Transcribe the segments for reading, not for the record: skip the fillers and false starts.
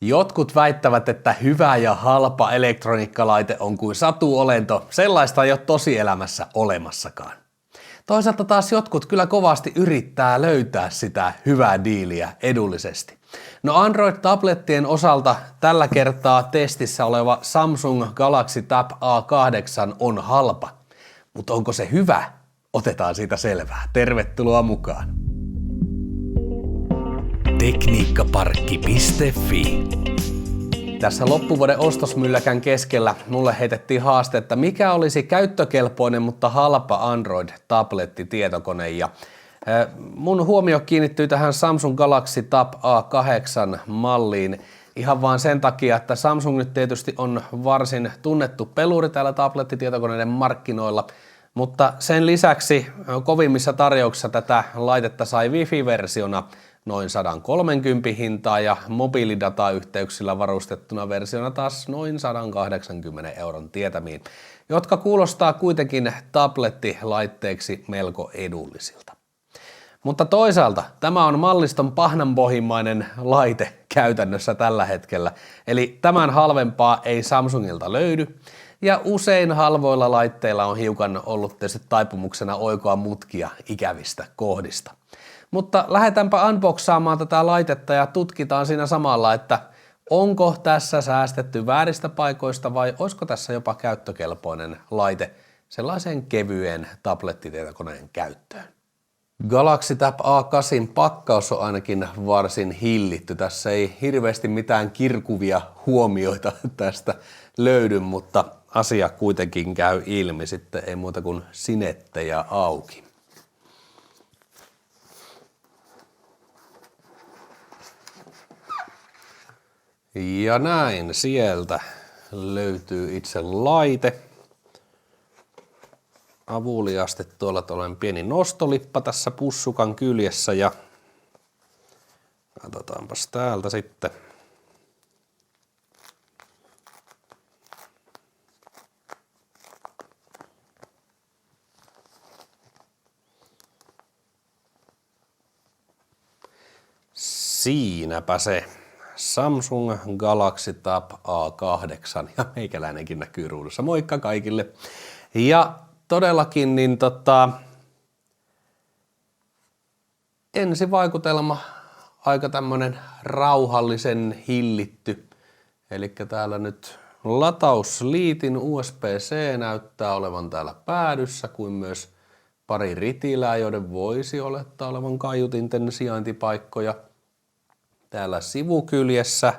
Jotkut väittävät, että hyvä ja halpa elektroniikkalaite on kuin satuolento, sellaista ei ole tosielämässä olemassakaan. Toisaalta taas jotkut kyllä kovasti yrittää löytää sitä hyvää diiliä edullisesti. No Android-tablettien osalta tällä kertaa testissä oleva Samsung Galaxy Tab A8 on halpa, mutta onko se hyvä? Otetaan siitä selvää. Tervetuloa mukaan. Tekniikkaparkki.fi. Tässä loppuvuoden ostosmylläkän keskellä mulle heitettiin haaste, että mikä olisi käyttökelpoinen, mutta halpa Android-tabletti-tietokone. Ja mun huomio kiinnittyy tähän Samsung Galaxy Tab A8 malliin ihan vaan sen takia, että Samsung nyt tietysti on varsin tunnettu peluri täällä tablettitietokoneiden markkinoilla, mutta sen lisäksi kovimmissa tarjouksissa tätä laitetta sai Wi-Fi-versiona noin 130 hintaa ja mobiilidatayhteyksillä varustettuna versiona taas noin 180 euron tietämiin, jotka kuulostaa kuitenkin tablettilaitteeksi melko edullisilta. Mutta toisaalta tämä on malliston pahnanpohjimmainen laite käytännössä tällä hetkellä, eli tämän halvempaa ei Samsungilta löydy, ja usein halvoilla laitteilla on hiukan ollut tietysti taipumuksena oikoa mutkia ikävistä kohdista. Mutta lähdetäänpä unboxaamaan tätä laitetta ja tutkitaan siinä samalla, että onko tässä säästetty vääristä paikoista vai olisiko tässä jopa käyttökelpoinen laite sellaisen kevyeen tablettitietokoneen käyttöön. Galaxy Tab A8 pakkaus on ainakin varsin hillitty. Tässä ei hirveästi mitään kirkuvia huomioita tästä löydy, mutta asia kuitenkin käy ilmi. Sitten ei muuta kuin sinettejä auki. Ja näin sieltä löytyy itse laite. Avuliasti tuolla tuollainen pieni nostolippa tässä pussukan kyljessä ja katsotaanpas täältä sitten. Siinäpä se. Samsung Galaxy Tab A8 ja meikäläinenkin näkyy ruudussa. Moikka kaikille. Ja todellakin niin ensivaikutelma aika tämmönen rauhallisen hillitty. Eli täällä nyt latausliitin USB-C näyttää olevan täällä päädyssä, kuin myös pari ritilää, joiden voisi olettaa olevan kaiutinten sijaintipaikkoja. Täällä sivukyljessä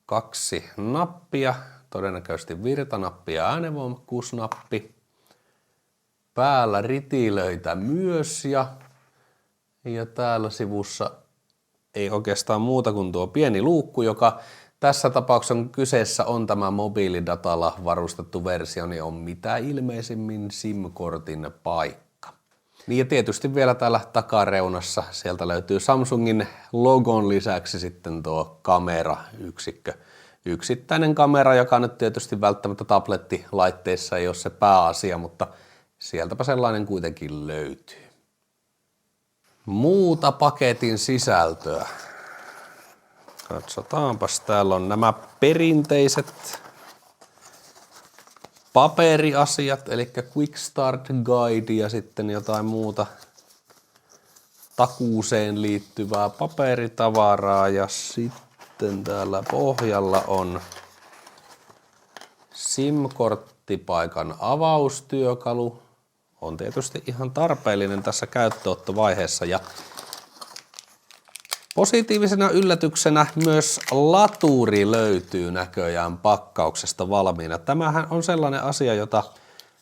2 nappia, todennäköisesti virtanappi ja äänenvoimakkuusnappi. Päällä ritilöitä myös ja täällä sivussa ei oikeastaan muuta kuin tuo pieni luukku, joka tässä tapauksessa kyseessä on tämä mobiilidatalla varustettu versio, niin on mitä ilmeisimmin SIM-kortin paikka. Niin ja tietysti vielä täällä takareunassa sieltä löytyy Samsungin logon lisäksi sitten tuo kamerayksikkö. Yksittäinen kamera, joka nyt tietysti välttämättä tablettilaitteissa ei ole se pääasia, mutta sieltäpä sellainen kuitenkin löytyy. Muuta paketin sisältöä. Katsotaanpas, täällä on nämä perinteiset paperiasiat, eli Quick Start Guide ja sitten jotain muuta takuuseen liittyvää paperitavaraa ja sitten täällä pohjalla on SIM-korttipaikan avaustyökalu. On tietysti ihan tarpeellinen tässä käyttöönottovaiheessa ja positiivisena yllätyksenä myös laturi löytyy näköjään pakkauksesta valmiina. Tämähän on sellainen asia, jota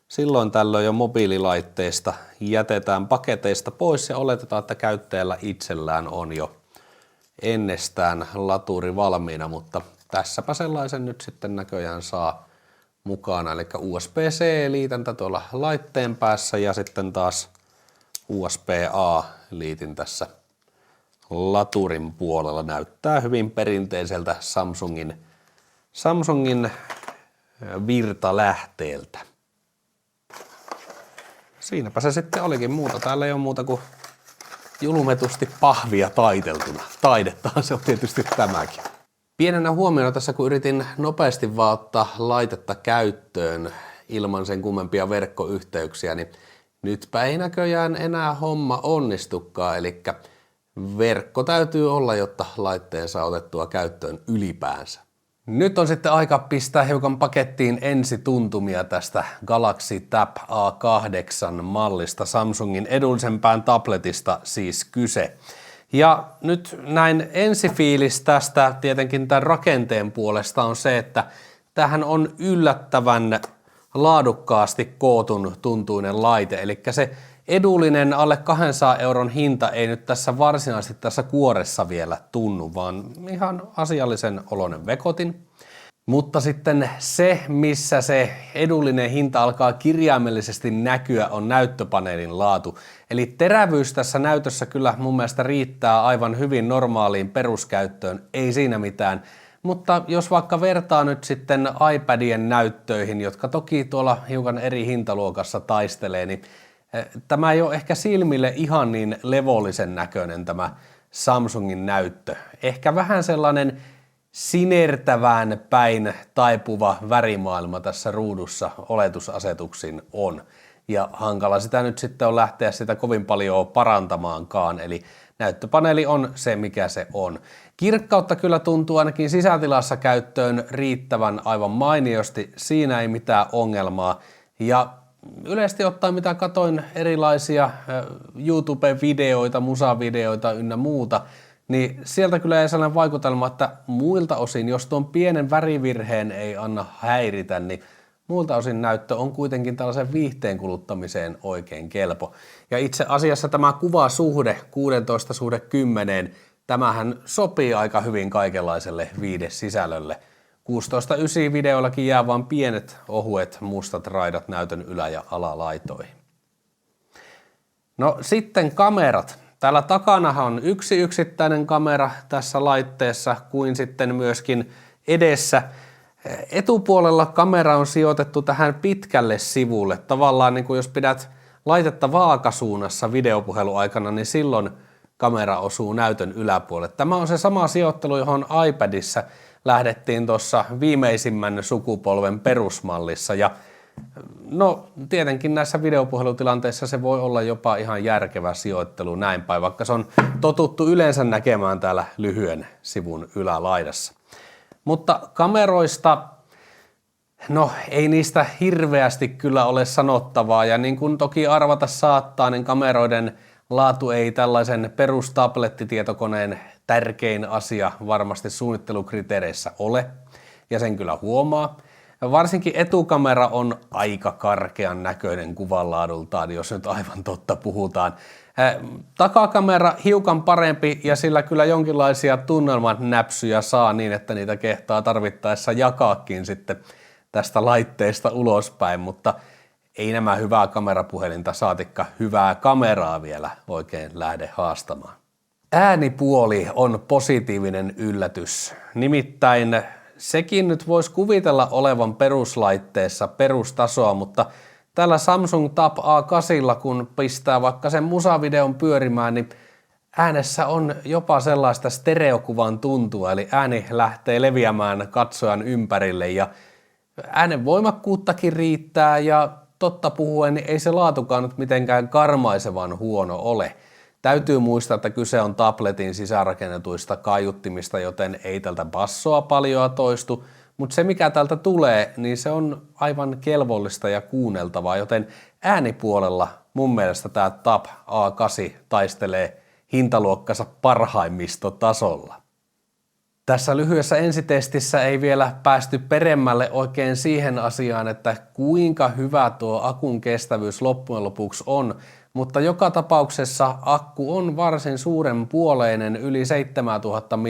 silloin tällöin jo mobiililaitteista jätetään paketeista pois ja oletetaan, että käyttäjällä itsellään on jo ennestään laturi valmiina, mutta tässäpä sellaisen nyt sitten näköjään saa mukana. Eli USB-C-liitäntä tuolla laitteen päässä ja sitten taas USB-A-liitin tässä laturin puolella. Näyttää hyvin perinteiseltä Samsungin virtalähteeltä. Siinäpä se sitten olikin muuta. Täällä ei ole muuta kuin julmetusti pahvia taiteltuna. Taidettahan se on tietysti tämäkin. Pienenä huomiona tässä, kun yritin nopeasti vaan ottaa laitetta käyttöön ilman sen kummempia verkkoyhteyksiä, niin nytpä ei näköjään enää homma onnistukaan, eli verkko täytyy olla, jotta laitteen saa otettua käyttöön ylipäänsä. Nyt on sitten aika pistää hiukan pakettiin ensituntumia tästä Galaxy Tab A8 mallista, Samsungin edullisempään tabletista siis kyse. Ja nyt näin ensifiilis tästä tietenkin tämän rakenteen puolesta on se, että tämähän on yllättävän laadukkaasti kootun tuntuinen laite, eli se edullinen alle 200 euron hinta ei nyt tässä varsinaisesti tässä kuoressa vielä tunnu, vaan ihan asiallisen oloinen vekotin. Mutta sitten se, missä se edullinen hinta alkaa kirjaimellisesti näkyä, on näyttöpaneelin laatu. Eli terävyys tässä näytössä kyllä mun mielestä riittää aivan hyvin normaaliin peruskäyttöön, ei siinä mitään. Mutta jos vaikka vertaa nyt sitten iPadien näyttöihin, jotka toki tuolla hiukan eri hintaluokassa taistelee, niin tämä ei ole ehkä silmille ihan niin levollisen näköinen tämä Samsungin näyttö. Ehkä vähän sellainen sinertävään päin taipuva värimaailma tässä ruudussa oletusasetuksin on. Ja hankala sitä nyt sitten on lähteä sitä kovin paljon parantamaankaan, eli näyttöpaneeli on se, mikä se on. Kirkkautta kyllä tuntuu ainakin sisätilassa käyttöön riittävän aivan mainiosti, siinä ei mitään ongelmaa. Ja yleisesti ottaen, mitä katoin erilaisia YouTube-videoita, musavideoita ynnä muuta, niin sieltä kyllä ei sellainen vaikutelma, että muilta osin, jos tuon pienen värivirheen ei anna häiritä, niin muilta osin näyttö on kuitenkin tällaisen viihteen kuluttamiseen oikein kelpo. Ja itse asiassa tämä kuvasuhde 16:10, tämähän sopii aika hyvin kaikenlaiselle viihdesisällölle. 16:9 videoillakin jää vain pienet, ohuet, mustat raidat näytön ylä- ja alalaitoihin. No sitten kamerat. Täällä takanahan on yksi yksittäinen kamera tässä laitteessa, kuin sitten myöskin edessä. Etupuolella kamera on sijoitettu tähän pitkälle sivulle. Tavallaan niin kuin jos pidät laitetta vaakasuunnassa videopuheluaikana, niin silloin kamera osuu näytön yläpuolelle. Tämä on se sama sijoittelu, johon iPadissa lähdettiin tuossa viimeisimmän sukupolven perusmallissa. Ja no tietenkin näissä videopuhelutilanteissa se voi olla jopa ihan järkevä sijoittelu näin päin, vaikka se on totuttu yleensä näkemään täällä lyhyen sivun ylälaidassa. Mutta kameroista, no ei niistä hirveästi kyllä ole sanottavaa, ja niin kuin toki arvata saattaa, niin kameroiden laatu ei tällaisen perustablettitietokoneen tärkein asia varmasti suunnittelukriteereissä ole, ja sen kyllä huomaa. Varsinkin etukamera on aika karkean näköinen kuvanlaadultaan, jos nyt aivan totta puhutaan. Takakamera hiukan parempi ja sillä kyllä jonkinlaisia tunnelmanäpsyjä saa niin, että niitä kehtaa tarvittaessa jakaakin sitten tästä laitteesta ulospäin, mutta ei nämä hyvää kamerapuhelinta saatikka hyvää kameraa vielä oikein lähde haastamaan. Äänipuoli on positiivinen yllätys, nimittäin sekin nyt voisi kuvitella olevan peruslaitteessa perustasoa, mutta tällä Samsung Tab A8, kun pistää vaikka sen musavideon pyörimään, niin äänessä on jopa sellaista stereokuvan tuntua, eli ääni lähtee leviämään katsojan ympärille ja äänen voimakkuuttakin riittää ja totta puhuen niin ei se laatukaan nyt mitenkään karmaisevan huono ole. Täytyy muistaa, että kyse on tabletin sisäänrakennetuista kaiuttimista, joten ei tältä bassoa paljoa toistu, mutta se mikä tältä tulee, niin se on aivan kelvollista ja kuunneltavaa, joten äänipuolella mun mielestä tämä Tab A8 taistelee hintaluokkansa parhaimmistotasolla. Tässä lyhyessä ensitestissä ei vielä päästy peremmälle oikein siihen asiaan, että kuinka hyvä tuo akun kestävyys loppujen lopuksi on, mutta joka tapauksessa akku on varsin suurenpuoleinen, yli 7000 mAh,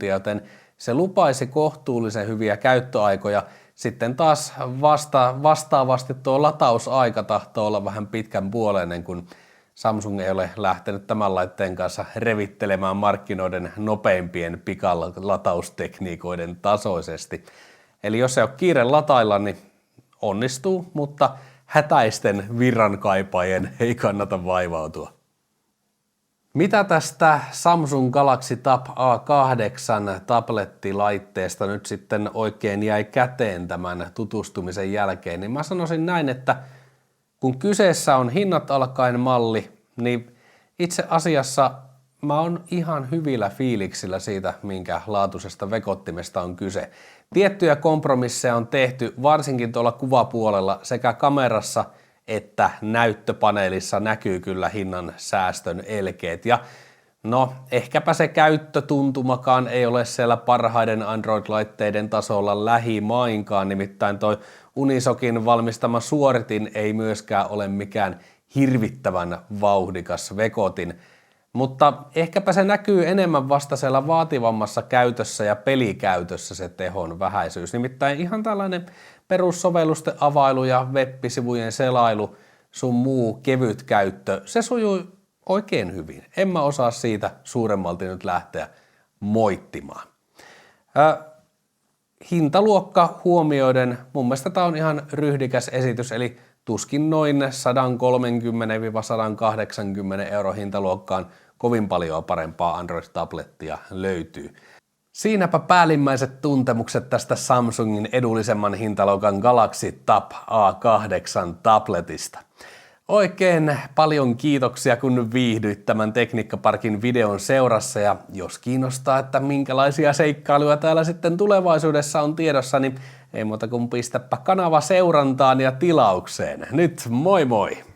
joten se lupaisi kohtuullisen hyviä käyttöaikoja. Sitten taas vastaavasti tuo latausaika tahtoo olla vähän pitkän puoleinen, kun Samsung ei ole lähtenyt tämän laitteen kanssa revittelemään markkinoiden nopeimpien pikalataustekniikoiden tasoisesti. Eli jos ei ole kiire latailla, niin onnistuu, mutta hätäisten virran kaipaajien ei kannata vaivautua. Mitä tästä Samsung Galaxy Tab A8 tablettilaitteesta nyt sitten oikein jäi käteen tämän tutustumisen jälkeen, niin mä sanoisin näin, että kun kyseessä on hinnat alkaen malli, niin itse asiassa mä oon ihan hyvillä fiiliksillä siitä, minkä laatuisesta vekottimesta on kyse. Tiettyjä kompromisseja on tehty, varsinkin tuolla kuvapuolella sekä kamerassa että näyttöpaneelissa näkyy kyllä hinnan säästön elkeet. Ja no, ehkäpä se käyttötuntumakaan ei ole siellä parhaiden Android-laitteiden tasolla lähimainkaan, nimittäin toi Unisokin valmistama suoritin ei myöskään ole mikään hirvittävän vauhdikas vekotin, mutta ehkäpä se näkyy enemmän vasta siellä vaativammassa käytössä ja pelikäytössä se tehon vähäisyys. Nimittäin ihan tällainen perussovellusten availu ja web-sivujen selailu, sun muu kevyt käyttö, se sujui oikein hyvin. En mä osaa siitä suuremmalti nyt lähteä moittimaan. Hintaluokka huomioiden, mun mielestä tää on ihan ryhdikäs esitys, eli tuskin noin 130–180 euro hintaluokkaan kovin paljon parempaa Android-tablettia löytyy. Siinäpä päällimmäiset tuntemukset tästä Samsungin edullisemman hintaluokan Galaxy Tab A8 tabletista. Oikein paljon kiitoksia, kun viihdyit tämän Tekniikkaparkin videon seurassa, ja jos kiinnostaa, että minkälaisia seikkailuja täällä sitten tulevaisuudessa on tiedossa, niin ei muuta kuin pistäpä kanava seurantaan ja tilaukseen. Nyt moi moi!